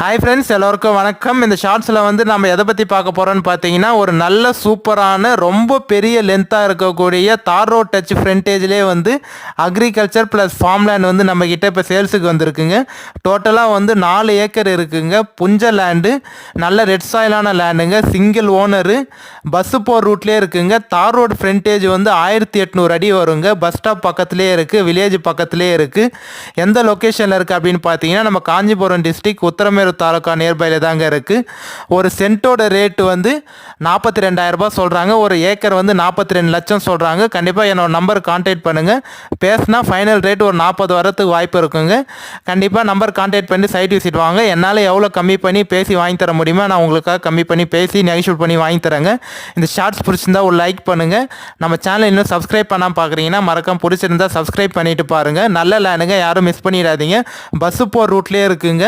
Hi friends, எல்லோருக்கும் வணக்கம். இந்த ஷார்ட்ஸில் வந்து நம்ம எதை பற்றி பார்க்க போகிறோன்னு பார்த்தீங்கன்னா, ஒரு நல்ல சூப்பரான ரொம்ப பெரிய லென்த்தாக இருக்கக்கூடிய தார் ரோட் டச் ஃப்ரண்டேஜ்லேயே வந்து அக்ரிகல்ச்சர் ப்ளஸ் ஃபார்ம் லேண்ட் வந்து நம்மக்கிட்ட இப்போ சேல்ஸுக்கு வந்திருக்குங்க. டோட்டலாக வந்து 4 ஏக்கர் இருக்குங்க. புஞ்ச லேண்டு, நல்ல ரெட் சாயிலான லேண்டுங்க. சிங்கிள் ஓனரு, பஸ்ஸு போகிற ரூட்லேயே இருக்குங்க. தார் ரோடு ஃப்ரண்டேஜ் வந்து 1800 அடி வருங்க. பஸ் ஸ்டாப் பக்கத்துலேயே இருக்குது, வில்லேஜ் பக்கத்துலேயே இருக்குது. எந்த லொக்கேஷனில் இருக்குது அப்படின்னு பார்த்தீங்கன்னா, நம்ம காஞ்சிபுரம் டிஸ்ட்ரிக் உத்தரமேரு தாலுக்கா நியர்பையில் தாங்க இருக்குது. ஒரு சென்ட்டோட ரேட்டு வந்து 42,000 ரூபாய் சொல்கிறாங்க. ஒரு ஏக்கர் வந்து 42 லட்சம் சொல்கிறாங்க. கண்டிப்பாக என்னோட நம்பர் கான்டாக்ட் பண்ணுங்கள். பேசினா ஃபைனல் ரேட் ஒரு 40 வரத்துக்கு வாய்ப்பு இருக்குங்க. கண்டிப்பாக நம்பர் கான்டாக்ட் பண்ணி சைட் விசிட் வாங்க. என்னால் எவ்வளோ கம்மி பண்ணி பேசி வாங்கி தர முடியுமோ நான் உங்களுக்காக கம்மி பண்ணி பேசி நெகோஷியேட் பண்ணி வாங்கி தரேங்க. இந்த ஷார்ட்ஸ் பிடிச்சிருந்தா ஒரு லைக் பண்ணுங்கள். நம்ம சேனல் இன்னும் சப்ஸ்கிரைப் பண்ணாமல் பார்க்குறீங்கன்னா மறக்காம பிடிச்சிருந்தா சப்ஸ்கிரைப் பண்ணிட்டு பாருங்கள். நல்ல லேண்டுங்க, யாரும் மிஸ் பண்ணிடாதீங்க. பஸ்ஸு போகிற ரூட்லேயே இருக்குங்க.